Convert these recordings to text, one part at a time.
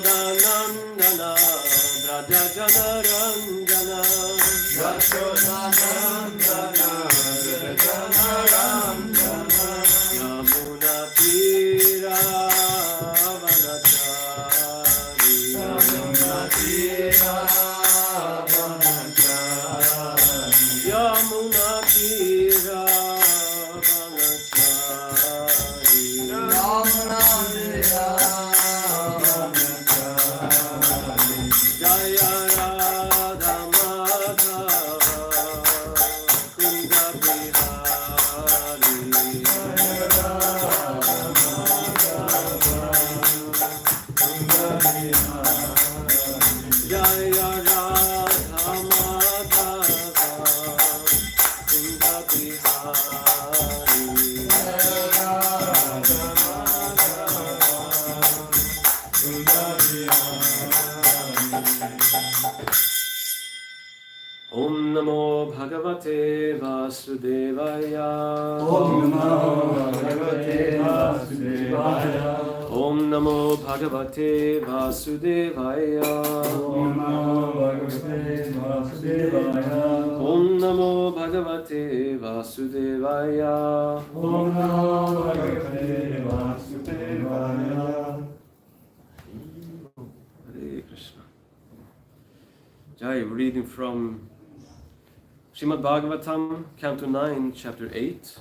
Yashodanandana Vraja Janaranjana Yashodanandana Vraja Janaranjana Yamuna Tira Vanachari Yamuna Tira Vanachari Yamuna Tira Vanachari Yamuna Tira Jaya Radha Madhava Kunda Bihari Jaya Radha Madhava Kunda Bihari Jaya Radha Madhava Kunda Bihari Jaya Radha Madhava Kunda Bihari Om Namo Bhagavate Vasudevaya Om Namo Bhagavate Vasudevaya. Om Namo Bhagavate Vasudevaya Om Namo Bhagavate Vasudevaya. Om Namo Bhagavate Vasudevaya Om Namo Bhagavate Vasudevaya. Hare Krishna. Jai, reading from Srimad Bhagavatam, Canto 9, Chapter 8,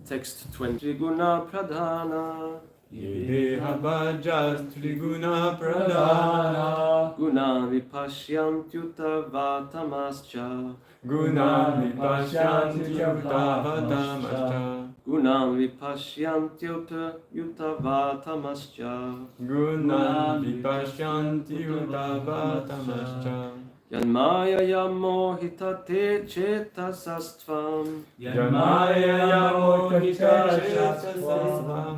Text 20. Guna Pradhana Yedeha Bhajas Triguna Pradhana. Guna Vipashyantyuta Vatamascha Guna Vipashyanti Yutavatamascha. Guna Vipashyantyuta Yutavatamascha Guna Vipashyanti Yutavatamascha. Yanmaya Yamohita Te Chetasastvam Yamaya Yamohita Chetasastvam.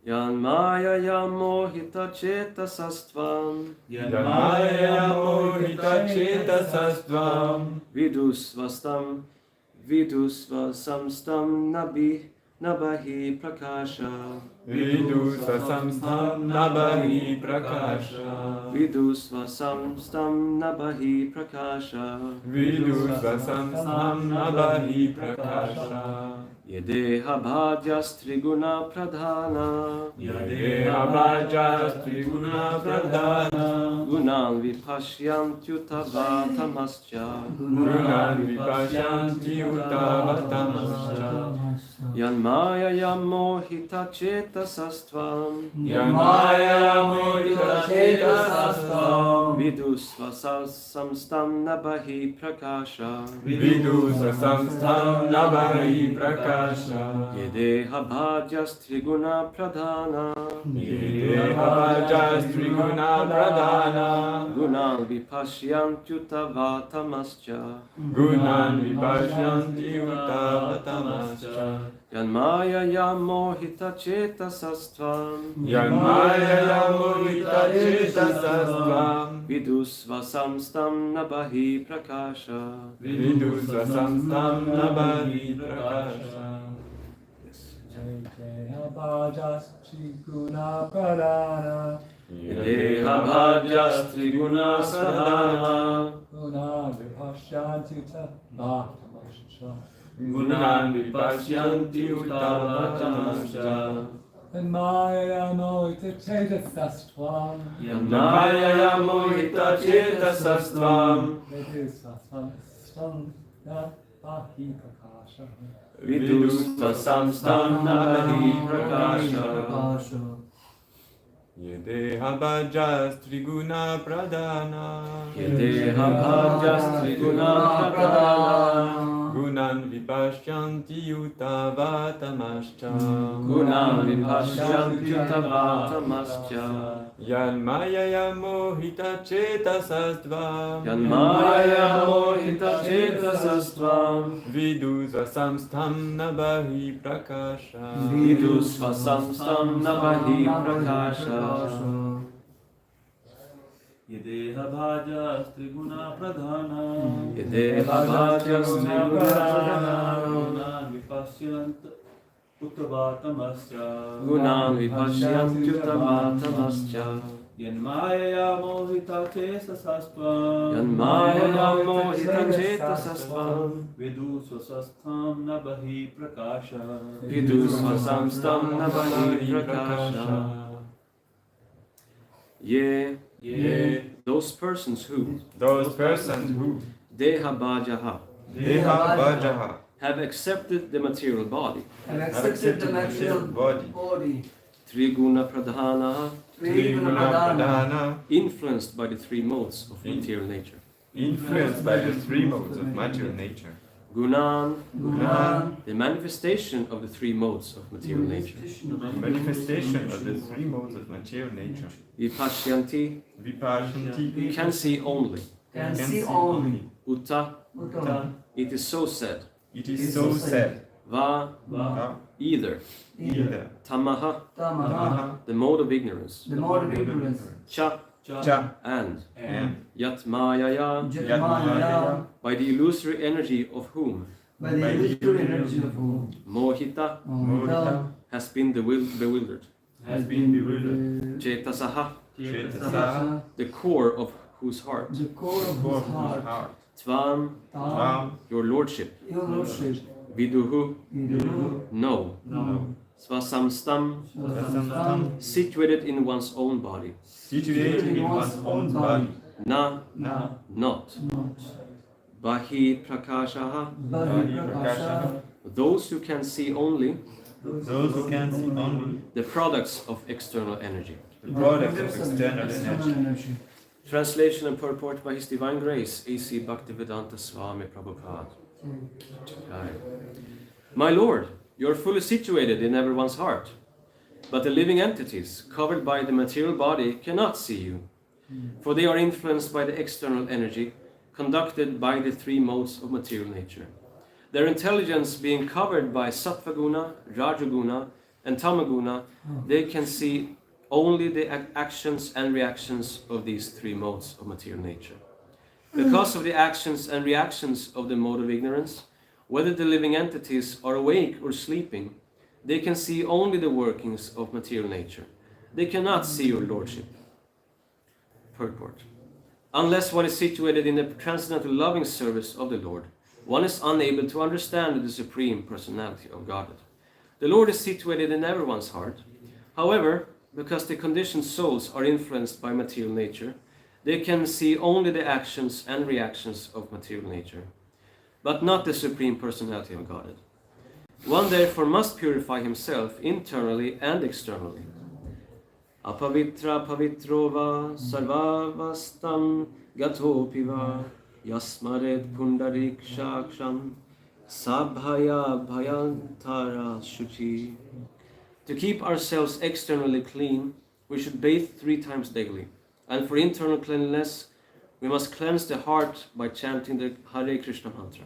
Yanmaya Yamohita Chetasastvam Yamaya Yamohita Chetasastvam. Vidusvastam Vidusvasamstam Nabahi Prakasha Vidusvasamstam Nabahi Prakasha. Vidusvasamstam Nabahi Prakasha Vidusvasamstam Nabahi Prakasha. Yedeha Bhadyas Triguna Pradhana Yadeha Bhajas Triguna Pradhana. Gunan Vipashyantyuta Vatamascha Gunan Vipashyanti Utavatamascha. Yanmaya Yamohita Chetasastvam Yamaya Yamohita Chetasastvam. Vidusvasamstam Nabahi Prakasha Vidusvasamstam Nabahi Prakasha. Yedeha Bhadyas Triguna Pradhana Yedeha Bhajas Triguna Pradhana. Gunan Vipashyantyuta Vatamascha Gunan Vipashyanti Utavatamascha. Yanmaya Yamohita Chetasastvam Yamaya Yamohita Chetasastvam. Vidusvasamstam Nabahi Prakasha Vidusvasamstam Nabahi Prakasha. Yedeha Bhajas Triguna Pradhana. Yedeha Bhadyas Triguna Pradhana Guna Vipashyanti Vatamascha. Gunan Vipashyanti Utavatamascha. Yanmaya Yamohita Chetasastvam Yamaya Yamohita Chetasastvam. Vidusvasamstam Nabahi Prakasha. Vidusvasamstam Nabahi Prakasha Yedeha Bhajas Triguna Pradhana. Yedeha Bhadyas Triguna Pradhana vipashyanti utavatamascha. Gunam vipashyanti utavatamascha. Yanmaya mohita cetasastvam. Yanmaya mohita cetasastvam. Vidusa samstam nabahi prakasha. Vidusva samstam navahi prakasha. Yedeha bhajas triguna pradhana. Yedeha bhajas triguna pradhana. Gunan vipashyant uttavatamascha. Gunam vipashyanti utavatamascha. Yanmaya mohita cesasastvam. Yanmaya mohita cetasastvam. Vidusvasastham nabahi prakasha. Vidusva samstam navahi prakasha. Ye, those persons who Those persons who deha bhajaha deha bhajaha have accepted the material body, And have accepted the material body, body, triguna pradhana, Triguna Triguna Pradhana, pradhana, influenced by the three modes of material nature. influenced by the three modes of material nature. Gunan, Gunan, the manifestation of the three modes of material nature. Manifestation of the three modes of material nature. Vipashyanti, Vipashyanti can see only. can see only. Uta, Uttama, it is so said. It is so said. Va, either. Either. Tamaha, Tamaha, the mode of ignorance. the mode of ignorance. Cha, Cha and. and Yat mayaya, Jatmaya, by the illusory energy of whom by the illusory energy of whom mohita Mohita has been bewildered. has been bewildered. Chetasaha, Chetasaha, the core of whose heart. the core of core his of heart. heart. Tvam, Ram, your lordship. Your lordship, Viduhu, Vidu, no. no. Svasamstam, Svasamstam, situated in one's own body. Situated in one's own body. Na, Na, not. not. Bahi prakashaha, Bhari Prakasha, those who can see only those who can see only the products of external energy. the product of external energy. energy. Translation and purport by His Divine Grace, A.C. Bhaktivedanta Swami Prabhupada. Aye. My Lord, you are fully situated in everyone's heart, but the living entities covered by the material body cannot see you, for they are influenced by the external energy conducted by the three modes of material nature. Their intelligence being covered by Sattvaguna, Rajaguna, and Tamaguna, they can see only the actions and reactions of these three modes of material nature. Because of the actions and reactions of the mode of ignorance, whether the living entities are awake or sleeping, they can see only the workings of material nature. They cannot see your lordship. Purport. Unless one is situated in the transcendental loving service of the Lord, one is unable to understand the Supreme Personality of Godhead. The Lord is situated in everyone's heart. However, because the conditioned souls are influenced by material nature, they can see only the actions and reactions of material nature, but not the Supreme Personality of Godhead. One therefore must purify himself internally and externally. Apavitra pavitrova sarvavastam gatopiva yasmaret pundarik shaksham sabhaya bhayantara shuchi. To keep ourselves externally clean, we should bathe 3 times daily. And for internal cleanliness, we must cleanse the heart by chanting the Hare Krishna mantra.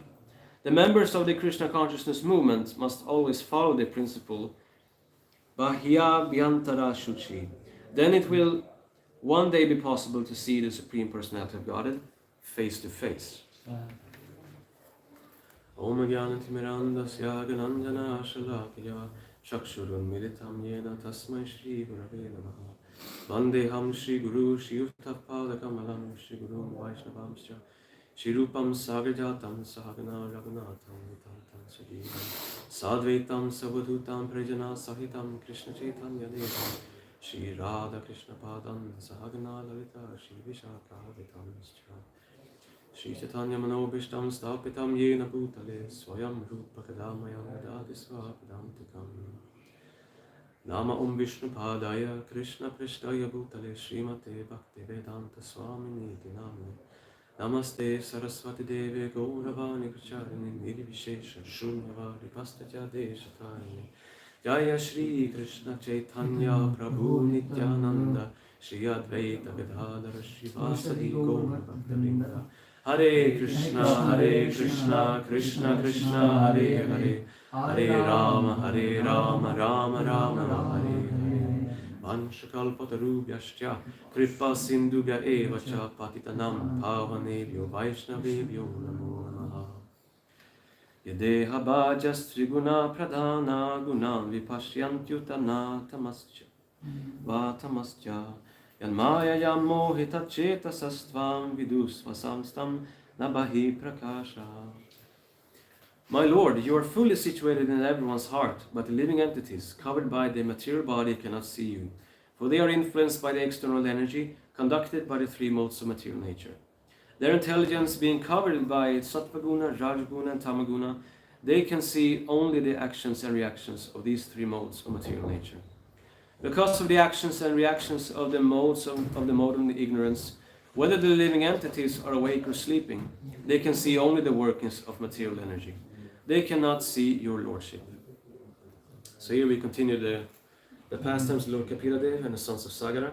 The members of the Krishna Consciousness movement must always follow the principle Bahya Vyantara Shuchi. Then it will one day be possible to see the Supreme Personality of Godhead face to face. Om Jnanatimirandasya Gananjana Shalakya Chakshurun Militam Yena Tasmai Shri Gurave Namaha Vandeham Shri Guru Shri Uttapada Kamalam Shri Guru Vaishnavamscha Shri Rupam Sagrajatam Sahagana Raghunatham Vitantam Sajivam Sadvaitam Savadhutam Prajana Sahitam Krishna Chaitanya Devam Shri Radha Krishna Padam Sahagana Lalita Shri Vishaka Vitamscha Shri Chaitanya Manobishtam Stapitam Yena Bhutale Swayam Rupa Kadamayam Dadi Swapadantikam Nama Vishnu Padaya Krishna Prishtaya Bhutale Srimate Bhakti Vedanta Swamini Namne Namaste Saraswati Devi Gauravani Pracharini Nirvishesha Shunyavadi Pastatya Deshatani Jaya Shri Krishna Chaitanya Prabhu Nityananda Shri Advaita Gadadhara Shivasadi Gaura Bhaktavinda Hare Krishna Krishna Krishna Hare Hare Hare Rama Rama Rama Hare Hare Vanshakalpatarubhyascha Kripa Sindhubhya Eva Cha Patitanam Pavanebhyo Vaishnavebhyo Namo Namaha Yadeha Bhajas Triguna Pradhana Gunan Vipashyantyutana Tamascha Yanmaya Yamohita Chetasastvam Vidusvasamstam Nabahi Prakasha. My Lord, you are fully situated in everyone's heart, but the living entities covered by the material body cannot see you, for they are influenced by the external energy conducted by the three modes of material nature. Their intelligence being covered by Sattvaguna, Rajaguna and Tamaguna, they can see only the actions and reactions of these three modes of material nature. Because of the actions and reactions of the modes of the mode of ignorance, whether the living entities are awake or sleeping, they can see only the workings of material energy. They cannot see your Lordship. So here we continue the pastimes of Lord Kapiladev and the sons of Sagara.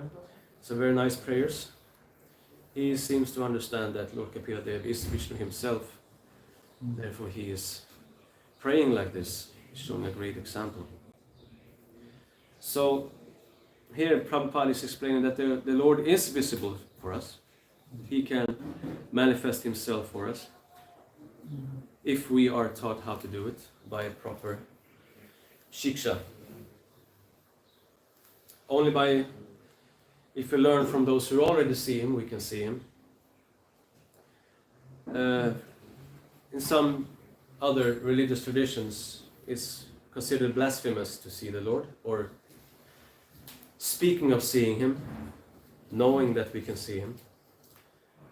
Some very nice prayers. He seems to understand that Lord Kapiladev is Vishnu himself. Therefore he is praying like this, showing a great example. So here Prabhupada is explaining that the Lord is visible for us. He can manifest himself for us if we are taught how to do it by a proper shiksha. Only by, if we learn from those who already see him, we can see him. In some other religious traditions, it's considered blasphemous to see the Lord, or speaking of seeing him, knowing that we can see him.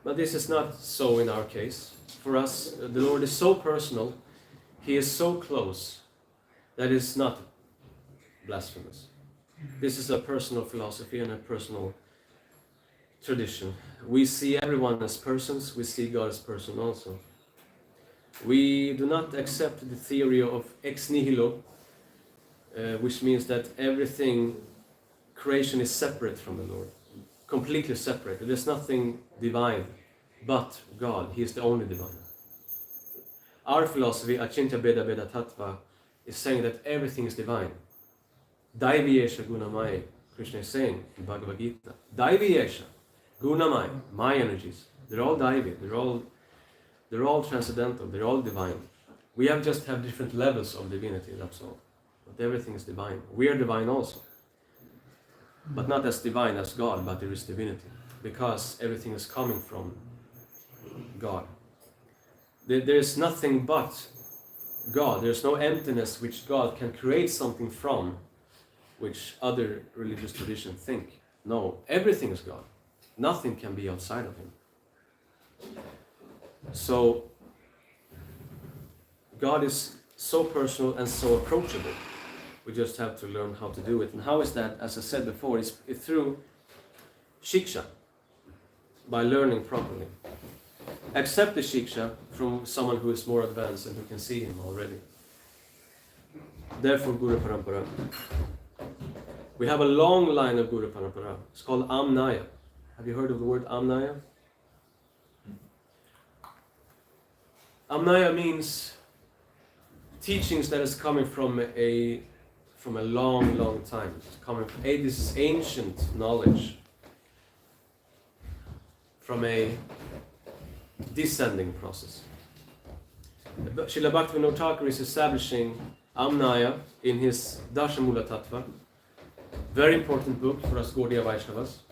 But this is not so in our case. For us, the Lord is so personal, he is so close, that it's not blasphemous. This is a personal philosophy and a personal tradition. We see everyone as persons, we see God as person also. We do not accept the theory of ex nihilo, which means that everything, creation is separate from the Lord, completely separate. There's nothing divine but God. He is the only divine. Our philosophy, Achintya Beda Beda Tattva, is saying that everything is divine. Daiviyesha Gunamaya, Krishna is saying in Bhagavad Gita. Daiviyesha Gunamaya, my energies, they're all Daivi, they're all transcendental, they're all divine. We just have different levels of divinity, that's all. But everything is divine. We are divine also. But not as divine as God, but there is divinity. Because everything is coming from God. There is nothing but God. There is no emptiness which God can create something from, which other religious traditions think. No, everything is God. Nothing can be outside of him. So, God is so personal and so approachable. We just have to learn how to do it. And how is that? As I said before, it's through shiksha, by learning properly. Accept the shiksha from someone who is more advanced and who can see him already. Therefore, Guru Parampara. We have a long line of Guru Parampara. It's called Amnaya. Have you heard of the word Amnaya? Amnaya means teachings that is coming from a long time. It's coming from this is ancient knowledge from a descending process. Srila Bhaktivinoda Thakur is establishing Amnaya in his Dashamula Tattva, very important book for us Gaudiya Vaishnavas,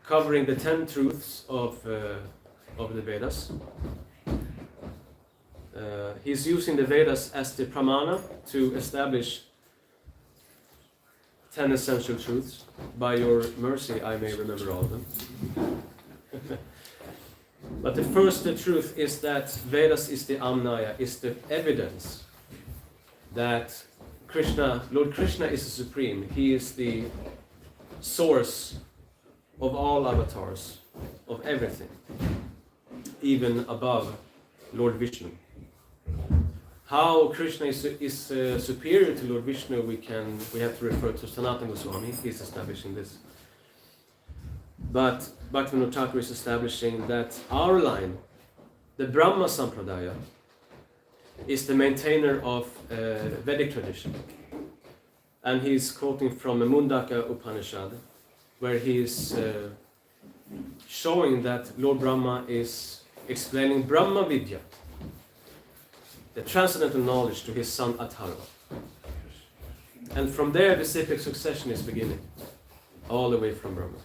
covering the 10 truths of the Vedas. He's using the Vedas as the pramana to establish 10 essential truths. By your mercy, I may remember all of them. But the first truth is that Vedas is the Amnaya, is the evidence that Lord Krishna is the supreme. He is the source of all avatars, of everything. even above Lord Vishnu. How Krishna is superior to Lord Vishnu, we have to refer to Sanatana Goswami. He's establishing this. But Bhaktivinoda Thakur is establishing that our line, the Brahma Sampradaya, is the maintainer of Vedic tradition. And he's quoting from a Mundaka Upanishad, where he is showing that Lord Brahma is explaining Brahma Vidya, the transcendental knowledge, to his son Atharva. And from there the cyclic succession is beginning, all the way from Brahma.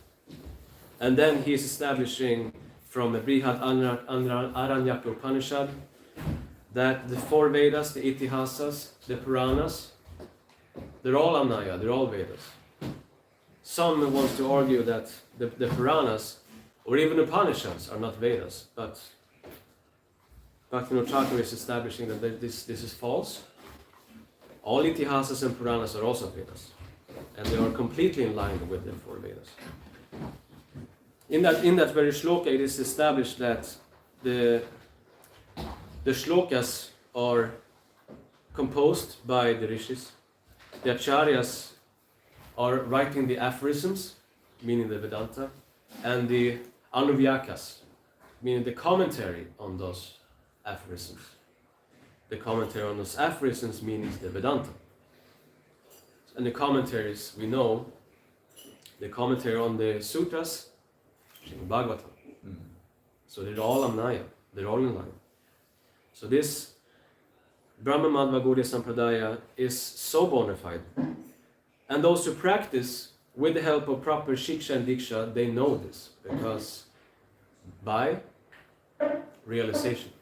And then he is establishing from a Brihad Aranyaka Upanishad that the four Vedas, the Itihasas, the Puranas, they're all Anaya, they're all Vedas. Some want to argue that the Puranas or even Upanishads are not Vedas, but Bhaktivinoda Thakur is establishing that this is false. All Itihasas and Puranas are also Vedas, and they are completely in line with the four Vedas. In that very shloka, it is established that the shlokas are composed by the rishis. The acharyas are writing the aphorisms, meaning the Vedanta, and the anuvyakas, meaning the commentary on those aphorisms. The commentary on those aphorisms meaning the Vedanta. And the commentaries, we know, the commentary on the sutras, Srimad Bhagavatam. So they're all Amnaya, they're all in line. So this Brahma Madhva Gaudiya Sampradaya is so bona fide. And those who practice with the help of proper Shiksha and Diksha, they know this, because by realization.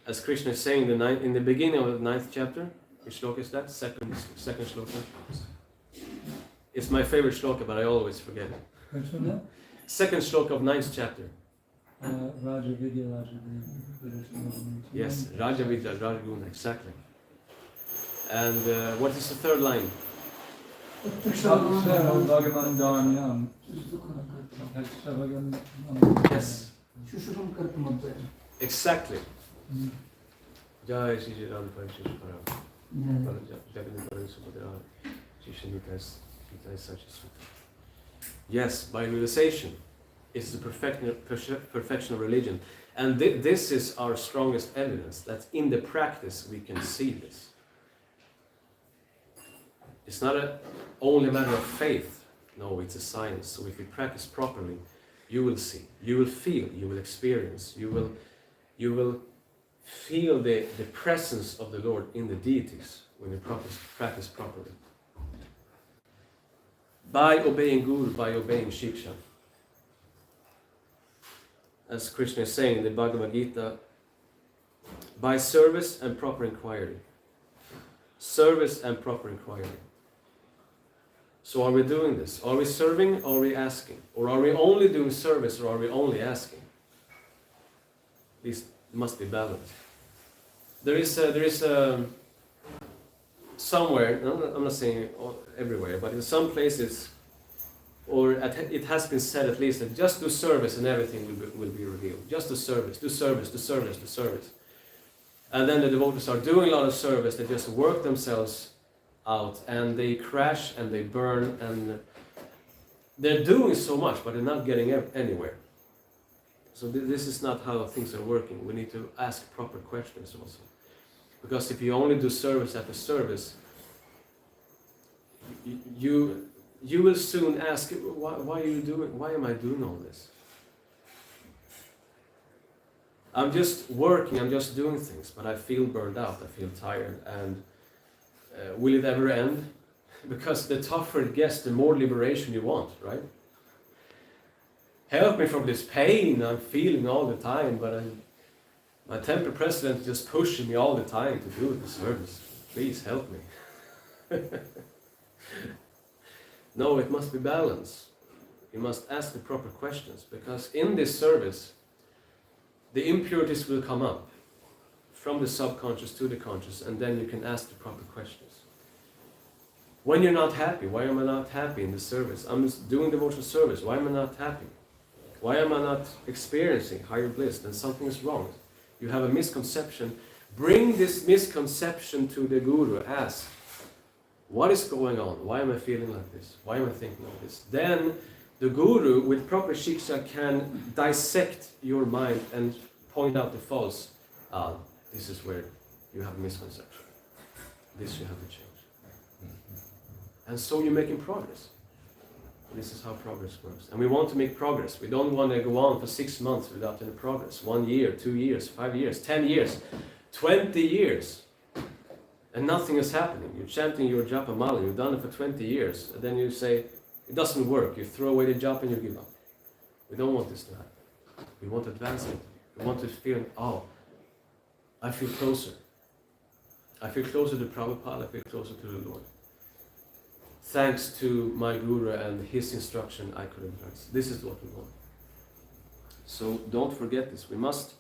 As Krishna is saying in the beginning of the 9th chapter, which shloka is that? Second shloka. It's my favorite shloka, but I always forget it. Which one now? Second shloka of 9th chapter. Raja Vidya, Raja Guna. Yes, Raja Vidya, Raja Guna, exactly. And what is the third line? Yes, exactly. Jai Shri Radha Parisisvara Mandir. Yes, by realization is the perfection of religion. And this is our strongest evidence, that in the practice we can see this. It's not only a matter of faith, no, it's a science. So if you practice properly, you will see, you will feel, you will experience, you will feel the presence of the Lord in the deities when you practice properly. By obeying Guru, by obeying Shiksha. As Krishna is saying in the Bhagavad Gita, by service and proper inquiry. Service and proper inquiry. So are we doing this? Are we serving or are we asking? Or are we only doing service or are we only asking? These must be balanced. There is somewhere, I'm not saying everywhere, but in some places, or it has been said at least, that just do service and everything will be revealed. Just do service, do service, do service, do service. And then the devotees are doing a lot of service, they just work themselves out and they crash and they burn and they're doing so much but they're not getting anywhere. So this is not how things are working. We need to ask proper questions also. Because if you only do service after service, you will soon ask, why am I doing all this? I'm just working, I'm just doing things, but I feel burned out, I feel tired, and will it ever end? Because the tougher it gets, the more liberation you want, right? Help me from this pain I'm feeling all the time, but my temple president is just pushing me all the time to do the service. Please help me. No, it must be balanced. You must ask the proper questions, because in this service, the impurities will come up from the subconscious to the conscious, and then you can ask the proper questions. When you're not happy, why am I not happy in the service? I'm just doing devotional service, why am I not happy? Why am I not experiencing higher bliss? Then something is wrong. You have a misconception. Bring this misconception to the Guru. Ask, what is going on? Why am I feeling like this? Why am I thinking like this? Then the Guru, with proper shiksha, can dissect your mind and point out the faults. This is where you have a misconception. This you have to change. And so you're making progress. This is how progress works. And we want to make progress. We don't want to go on for 6 months without any progress. 1 year, 2 years, 5 years, 10 years, 20 years. And nothing is happening. You're chanting your japa mala, you've done it for 20 years. And then you say, it doesn't work. You throw away the japa and you give up. We don't want this to happen. We want advancement. We want to feel, oh, I feel closer. I feel closer to Prabhupada, I feel closer to the Lord. Thanks to my Guru and his instruction, I could advance. This is what we want. So don't forget this. We must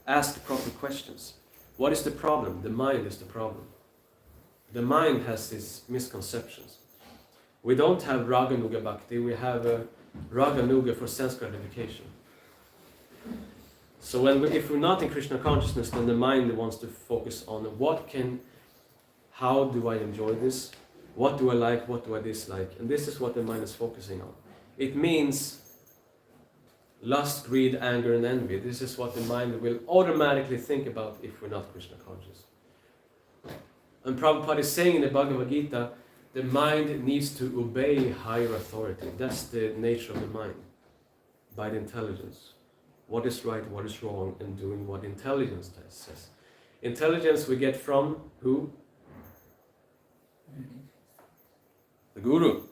ask proper questions. What is the problem? The mind is the problem. The mind has these misconceptions. We don't have Raga Nuga Bhakti, we have a Raga Nuga for sense gratification. So if we're not in Krishna consciousness, then the mind wants to focus on how do I enjoy this? What do I like? What do I dislike? And this is what the mind is focusing on. It means lust, greed, anger, and envy. This is what the mind will automatically think about if we're not Krishna conscious. And Prabhupada is saying in the Bhagavad Gita, the mind needs to obey higher authority. That's the nature of the mind, by the intelligence. What is right, what is wrong, and doing what intelligence says. Intelligence we get from who? The Guru.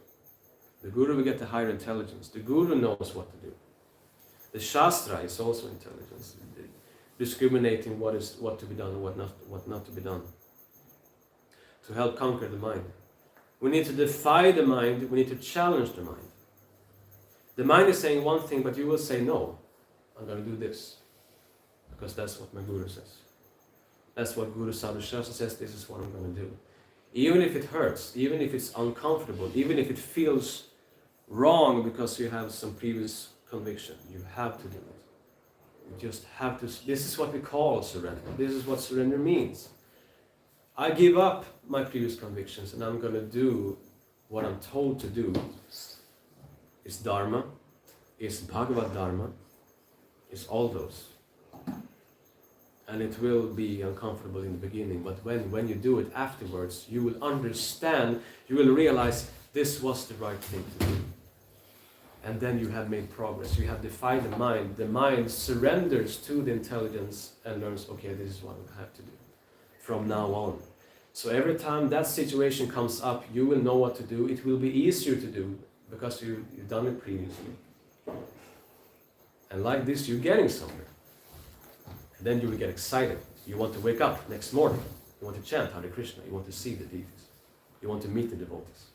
The Guru will get the higher intelligence. The Guru knows what to do. The Shastra is also intelligence, discriminating what to be done and what not to be done, to help conquer the mind. We need to defy the mind, we need to challenge the mind. The mind is saying one thing, but you will say, no, I'm going to do this, because that's what my Guru says. That's what Guru Sadhushastra says, this is what I'm going to do. Even if it hurts, even if it's uncomfortable, even if it feels wrong because you have some previous conviction, you have to do it. You just have to. This is what we call surrender. This is what surrender means. I give up my previous convictions and I'm going to do what I'm told to do. It's Dharma, it's Bhagavad Dharma, it's all those. And it will be uncomfortable in the beginning, but when you do it afterwards, you will understand, you will realize this was the right thing to do. And then you have made progress, you have defied the mind surrenders to the intelligence and learns, okay, this is what I have to do from now on. So every time that situation comes up, you will know what to do, it will be easier to do, because you've done it previously. And like this, you're getting somewhere. Then you will get excited. You want to wake up next morning. You want to chant Hare Krishna. You want to see the deities. You want to meet the devotees.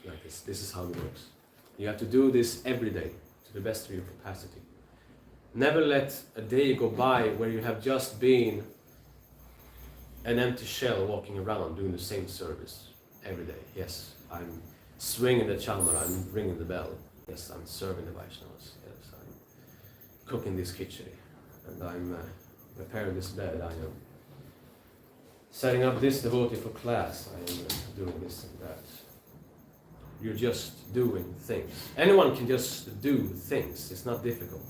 Like this. This is how it works. You have to do this every day to the best of your capacity. Never let a day go by where you have just been an empty shell walking around doing the same service every day. Yes, I'm swinging the chamara, I'm ringing the bell. Yes, I'm serving the Vaishnavas. Yes, I'm cooking this khichdi. And I'm preparing this bed, I am setting up this devotee for class, I am doing this and that. You're just doing things. Anyone can just do things, it's not difficult.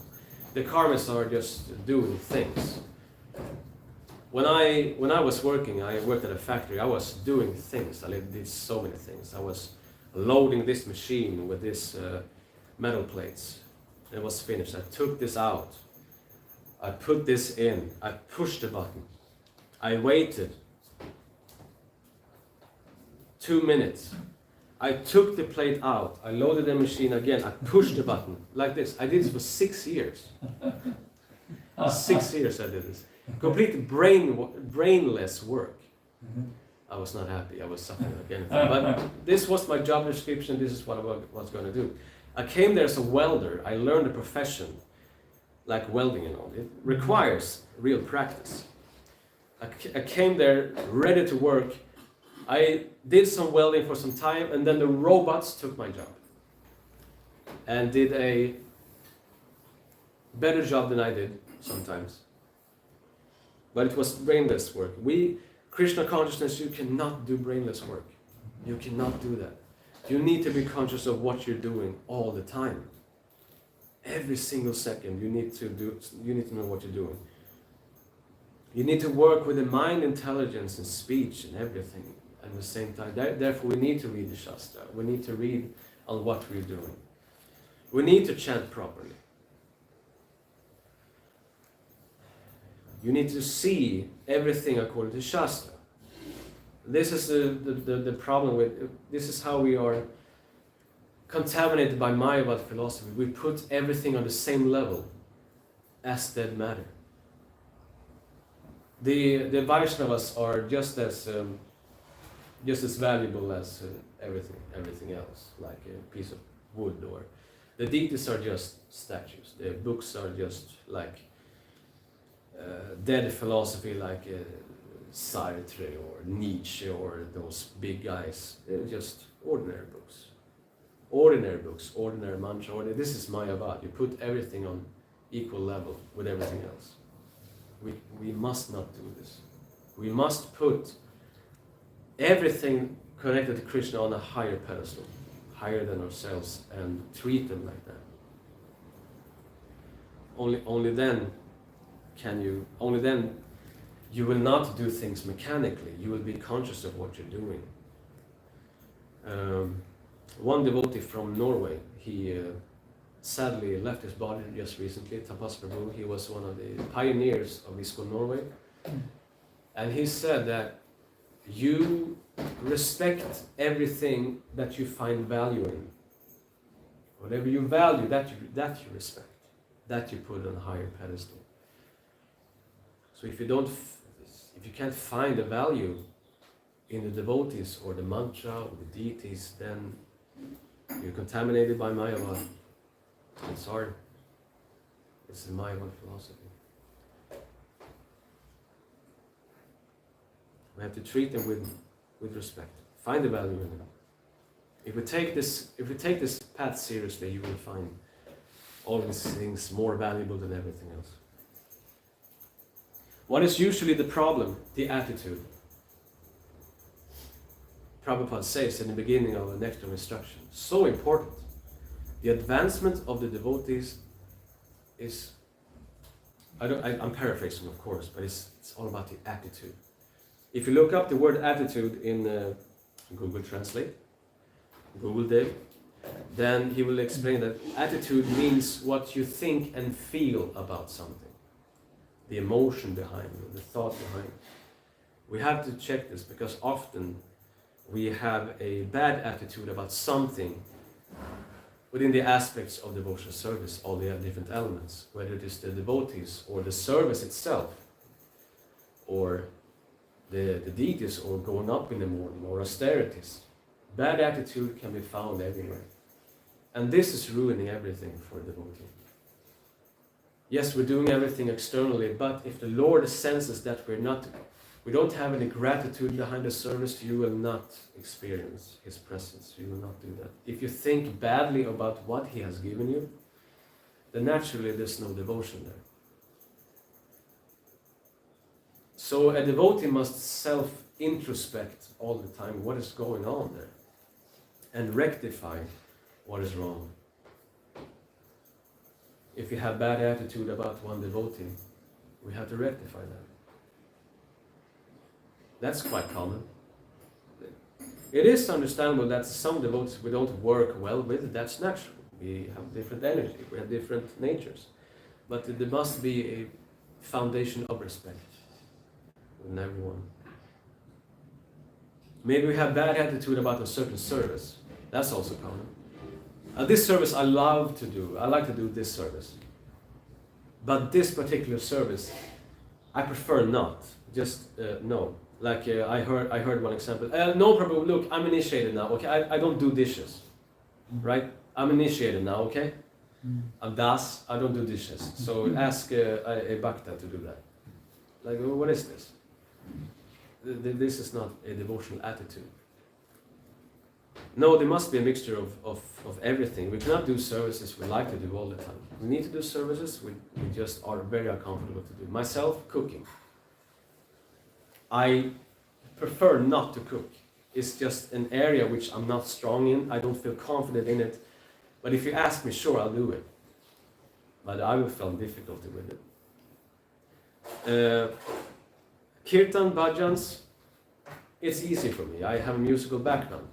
The karmas are just doing things. When I was working, I worked at a factory, I was doing things, I did so many things. I was loading this machine with these metal plates. It was finished, I took this out. I put this in, I pushed the button, I waited 2 minutes, I took the plate out, I loaded the machine again, I pushed the button, like this. I did this for 6 years. 6 years I did this. Complete brainless work. I was not happy, I was suffering again. But this was my job description, this is what I was going to do. I came there as a welder, I learned a profession. Like welding and all, it requires real practice. I came there ready to work. I did some welding for some time, and then the robots took my job and did a better job than I did sometimes. But it was brainless work. Krishna consciousness, you cannot do brainless work. You cannot do that. You need to be conscious of what you're doing all the time. Every single second you need to know what you're doing. You need to work with the mind, intelligence, and speech and everything at the same time. Therefore, we need to read the Shastra. We need to read on what we're doing. We need to chant properly. You need to see everything according to Shastra. This is the problem with, this is how we are contaminated by Mayavad philosophy. We put everything on the same level as dead matter. The Vaishnavas are just as valuable as everything else, like a piece of wood, or the deities are just statues. The books are just like dead philosophy, like Sartre or Nietzsche or those big guys. They're just ordinary books. Ordinary mantra. This is Mayavad. You put everything on equal level with everything else. We must not do this. We must put everything connected to Krishna on a higher pedestal, higher than ourselves, and treat them like that. Only then you will not do things mechanically. You will be conscious of what you're doing. One devotee from Norway, he sadly left his body just recently, Tapas Prabhu. He was one of the pioneers of ISKCON Norway. And he said that you respect everything that you find value in. Whatever you value, that you respect, that you put on a higher pedestal. So if you can't find the value in the devotees or the mantra or the deities, then you're contaminated by Mayavad. It's hard. It's the Mayavad philosophy. We have to treat them with respect. Find the value in them. If we take this path seriously, you will find all these things more valuable than everything else. What is usually the problem? The attitude. Prabhupada says in the beginning of the Nectar instruction, so important. The advancement of the devotees is, I'm paraphrasing of course, but it's all about the attitude. If you look up the word attitude in Google Translate, Google Dev, then he will explain that attitude means what you think and feel about something. The emotion behind it, the thought behind it. We have to check this because often we have a bad attitude about something within the aspects of devotional service. All the different elements, whether it is the devotees or the service itself, or the deities, or going up in the morning, or austerities. Bad attitude can be found everywhere. And this is ruining everything for a devotee. Yes, we're doing everything externally, but if the Lord senses that we don't have any gratitude behind the service, you will not experience His presence. You will not do that. If you think badly about what He has given you, then naturally there's no devotion there. So a devotee must self-introspect all the time what is going on there and rectify what is wrong. If you have bad attitude about one devotee, we have to rectify that. That's quite common. It is understandable that some devotees we don't work well with. That's natural. We have different energy, we have different natures. But there must be a foundation of respect in everyone. Maybe we have bad attitude about a certain service. That's also common. This service I love to do. I like to do this service. But this particular service, I prefer not. Just no. Like I heard one example. No problem. Look, I'm initiated now. Okay, I don't do dishes, right? I'm initiated now. Okay, I'm das. I don't do dishes. So ask a bhakta to do that. Like, what is this? this is not a devotional attitude. No, there must be a mixture of everything. We cannot do services we like to do all the time. We need to do services we just are very uncomfortable to do. Myself, cooking. I prefer not to cook. It's just an area which I'm not strong in. I don't feel confident in it. But if you ask me, sure, I'll do it. But I will feel difficulty with it. Kirtan, bhajans, it's easy for me. I have a musical background.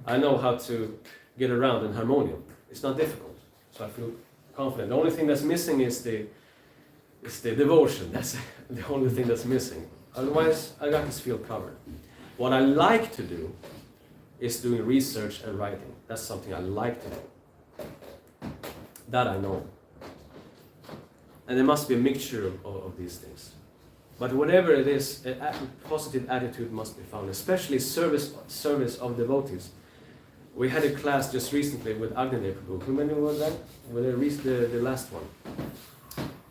I know how to get around in harmonium. It's not difficult, so I feel confident. The only thing that's missing is the devotion. That's the only thing that's missing. Otherwise, I got this field covered. What I like to do is doing research and writing. That's something I like to do. That I know. And there must be a mixture of these things. But whatever it is, a positive attitude must be found, especially service of devotees. We had a class just recently with Agnidev Prabhu. How many was that? Well, the last one.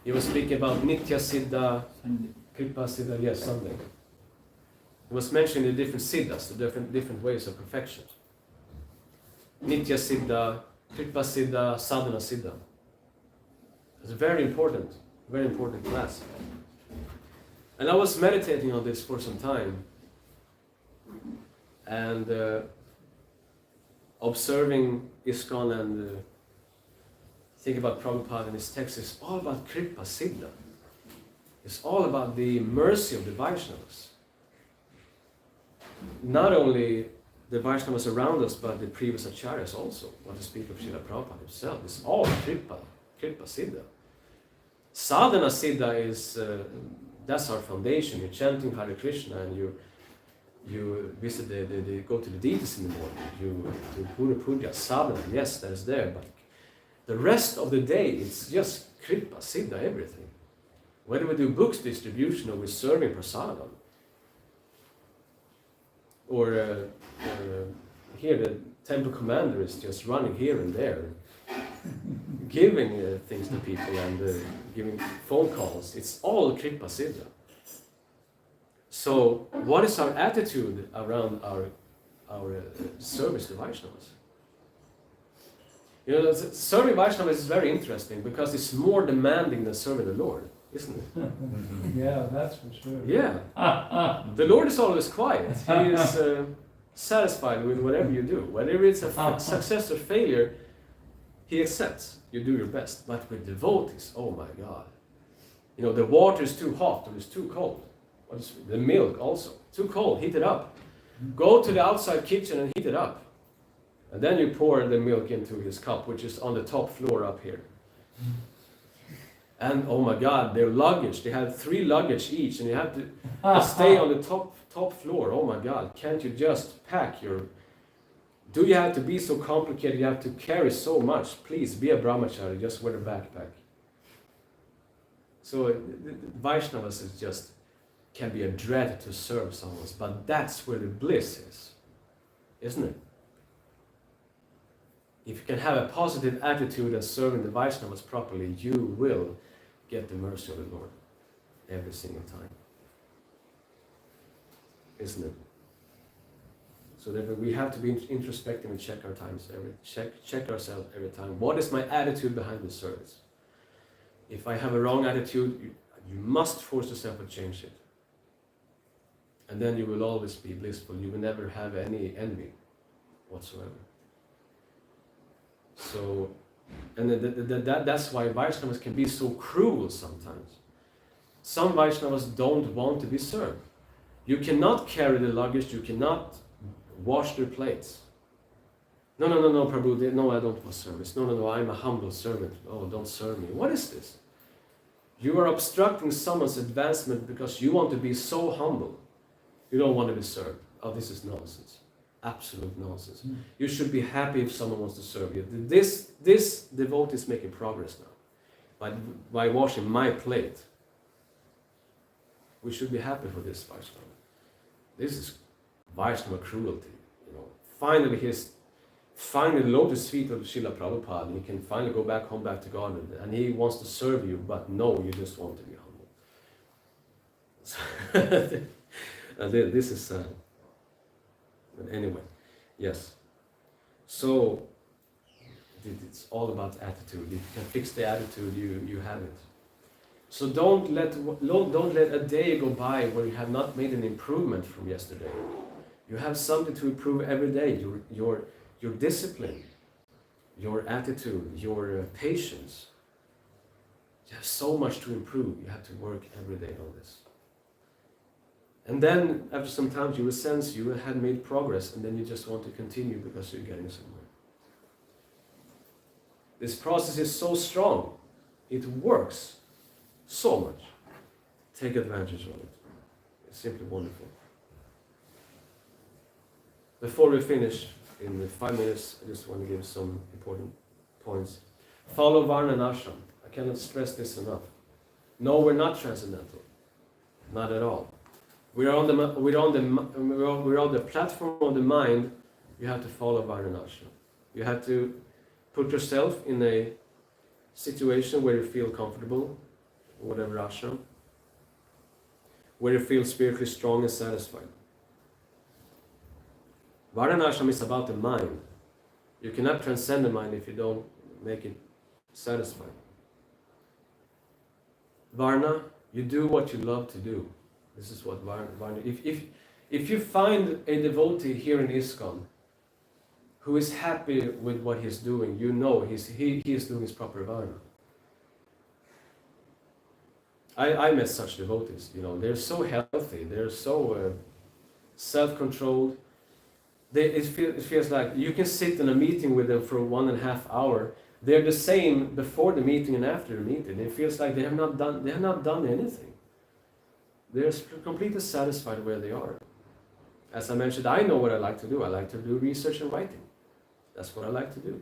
He was speaking about Nitya Siddha, Kripa Siddha, yes, something. He was mentioning the different siddhas, the different ways of perfection. Nitya Siddha, Kripa Siddha, Sadhana Siddha. It's a very important class. And I was meditating on this for some time and observing ISKCON and thinking about Prabhupada and his text. It's all about Kripa Siddha. It's all about the mercy of the Vaishnavas. Not only the Vaishnavas around us, but the previous acharyas also. Not to speak of Srila Prabhupada himself. It's all Kripa Siddha. Sadhana Siddha is, that's our foundation. You're chanting Hare Krishna and you visit go to the deities in the morning. You do Guru Puja, Sadhana, yes, that is there. But the rest of the day, it's just Kripa Siddha, everything. Whether we do books distribution or we're serving prasadam. Or here the temple commander is just running here and there, giving things to people and giving phone calls. It's all Kripa Siddha. So what is our attitude around our service to Vaishnavas? You know, serving Vaishnavas is very interesting because it's more demanding than serving the Lord, isn't it? Yeah, that's for sure. Yeah. The Lord is always quiet. He is satisfied with whatever you do. Whether it's a success or failure, He accepts. You do your best. But with devotees, oh my God. You know, the water is too hot or it's too cold. The milk also. Too cold, heat it up. Go to the outside kitchen and heat it up. And then you pour the milk into his cup, which is on the top floor up here. And oh my God, their luggage, they have 3 luggage each and you have to stay on the top floor. Oh my God, can't you just pack your... Do you have to be so complicated? You have to carry so much. Please, be a brahmachari, just wear a backpack. So the Vaishnavas is just, can be a dread to serve someone, but that's where the bliss is, isn't it? If you can have a positive attitude and serving the Vaishnavas properly, you will get the mercy of the Lord every single time. Isn't it? So therefore we have to be introspective and check our times, check ourselves every time. What is my attitude behind the service? If I have a wrong attitude, you must force yourself to change it. And then you will always be blissful. You will never have any envy whatsoever. So, and that's why Vaishnavas can be so cruel sometimes. Some Vaishnavas don't want to be served. You cannot carry the luggage, you cannot wash their plates. No, Prabhu, no, I don't want service. No, I'm a humble servant. Oh, don't serve me. What is this? You are obstructing someone's advancement because you want to be so humble. You don't want to be served. Oh, this is nonsense. Absolute nonsense. You should be happy if someone wants to serve you. This devotee is making progress now by washing my plate. We should be happy for this Vaishnava. This is Vaishnava cruelty. You know, finally the lotus feet of Srila Prabhupada, and he can finally go back home, back to God, and he wants to serve you, but no, you just want to be humble. This is but anyway, yes. So it's all about attitude. If you can fix the attitude, you have it. So don't let a day go by where you have not made an improvement from yesterday. You have something to improve every day. Your discipline, your attitude, your patience. You have so much to improve. You have to work every day on this. And then, after some time, you will sense you had made progress, and then you just want to continue because you're getting somewhere. This process is so strong. It works so much. Take advantage of it. It's simply wonderful. Before we finish, in 5 minutes, I just want to give some important points. Follow Varna and Ashram. I cannot stress this enough. No, we're not transcendental. Not at all. We're on the platform of the mind. You have to follow Varna and Ashram. You have to put yourself in a situation where you feel comfortable, whatever ashram, where you feel spiritually strong and satisfied. Varna and Ashram is about the mind. You cannot transcend the mind if you don't make it satisfied. Varna, you do what you love to do. This is what Varna. If you find a devotee here in ISKCON who is happy with what he's doing, you know he is doing his proper Varna. I met such devotees. They're so healthy. They're so self-controlled. It feels like you can sit in a meeting with them for 1.5 hours. They're the same before the meeting and after the meeting. It feels like they have not done anything. They're completely satisfied where they are. As I mentioned, I know what I like to do. I like to do research and writing. That's what I like to do.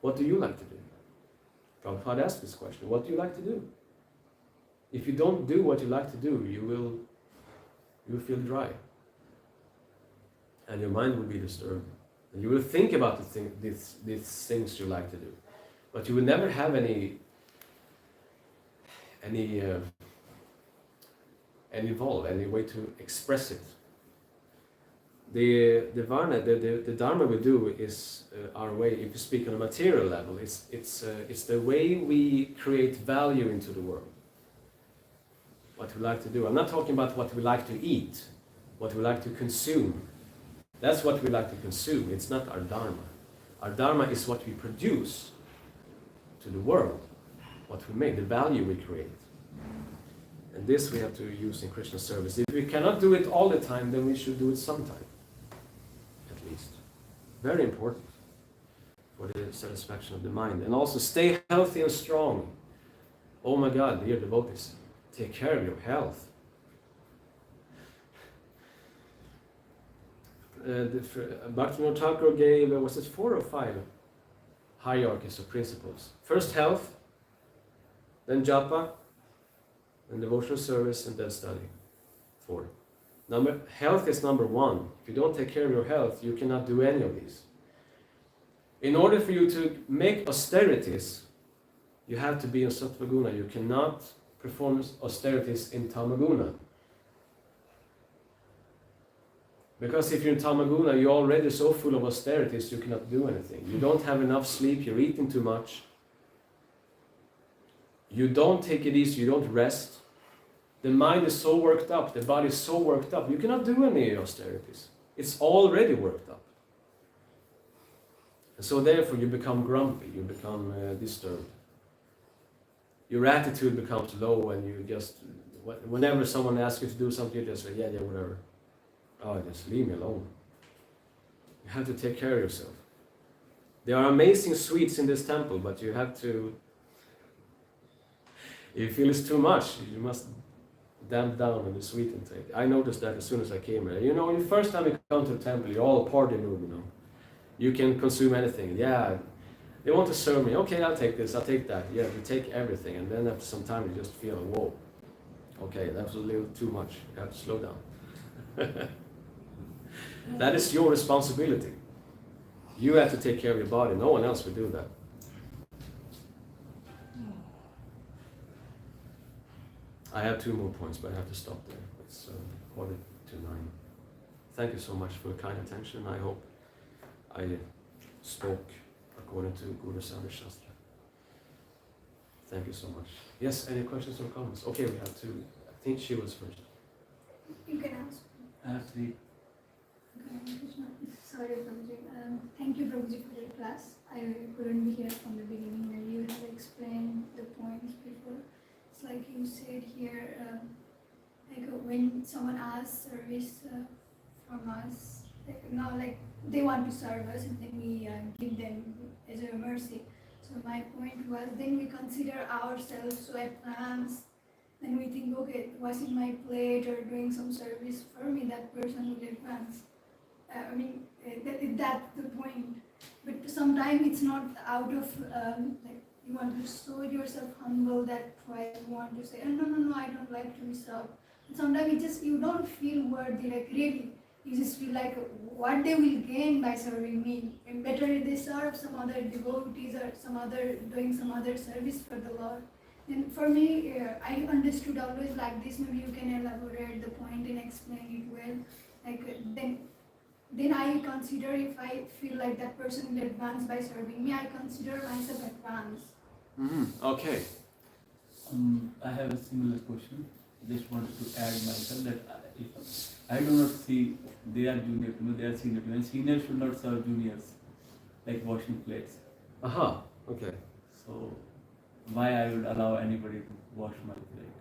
What do you like to do? Prabhupada asked this question. What do you like to do? If you don't do what you like to do, you will feel dry. And your mind will be disturbed. And you will think about these things you like to do. But you will never have any way to express it. The Varna, the Dharma we do is our way. If you speak on a material level, it's the way we create value into the world. What we like to do. I'm not talking about what we like to eat, what we like to consume. That's what we like to consume. It's not our Dharma. Our Dharma is what we produce to the world, what we make, the value we create. And this we have to use in Krishna service. If we cannot do it all the time, then we should do it sometime, at least. Very important for the satisfaction of the mind. And also stay healthy and strong. Oh my God, dear devotees, take care of your health. Bhakti Thakur gave, was it 4 or 5 hierarchies of principles? First health, then japa, then devotional service, and then study. 4. Health is number 1. If you don't take care of your health, you cannot do any of these. In order for you to make austerities, you have to be in Sattvaguna. You cannot perform austerities in Tamaguna. Because if you're in Tamaguna, you're already so full of austerities, you cannot do anything. You don't have enough sleep, you're eating too much. You don't take it easy, you don't rest. The mind is so worked up, the body is so worked up, you cannot do any austerities. It's already worked up. And so therefore you become grumpy, you become disturbed. Your attitude becomes low and you just, whenever someone asks you to do something, you just say, yeah, whatever. Oh, just leave me alone. You have to take care of yourself. There are amazing sweets in this temple, but you have to, if you feel it's too much, you must damp down on the sweet intake. I noticed that as soon as I came here. The first time you come to the temple, you're all party mood, You can consume anything. Yeah, they want to serve me. Okay, I'll take this, I'll take that. Yeah, you take everything, and then after some time you just feel, whoa. Okay, that was a little too much. You have to slow down. That is your responsibility. You have to take care of your body. No one else will do that. I have 2 more points, but I have to stop there. It's 1:45. to 9. Thank you so much for your kind attention. I hope I spoke according to Guru Sadhu Shastra. Thank you so much. Yes, any questions or comments? Okay, we have two. I think she was first. You can ask. I have 3. Okay, Krishna. Sorry, Prabhuji. Thank you, Prabhuji, for your class. I couldn't be here from the beginning when you have explained the points before. It's like you said here, like when someone asks service from us, like they want to serve us and then we give them as a mercy. So my point was, then we consider ourselves so advanced. Then we think, okay, washing my plate or doing some service for me, that person will advance. That's the point. But sometimes it's not out of, like, you want to show yourself humble, that why you want to say, oh, no, I don't like to be served. Sometimes you don't feel worthy, like really. You just feel like what they will gain by serving me. And better if they serve some other devotees or doing some other service for the Lord. And for me, I understood always like this. Maybe you can elaborate the point and explain it well. Like then I consider, if I feel like that person will advance by serving me, I consider myself advanced. Okay. I have a similar question. Just wanted to add myself that if I do not see they are junior to me, they are senior to me, and seniors should not serve juniors, like washing plates. Aha, okay. So why I would allow anybody to wash my plate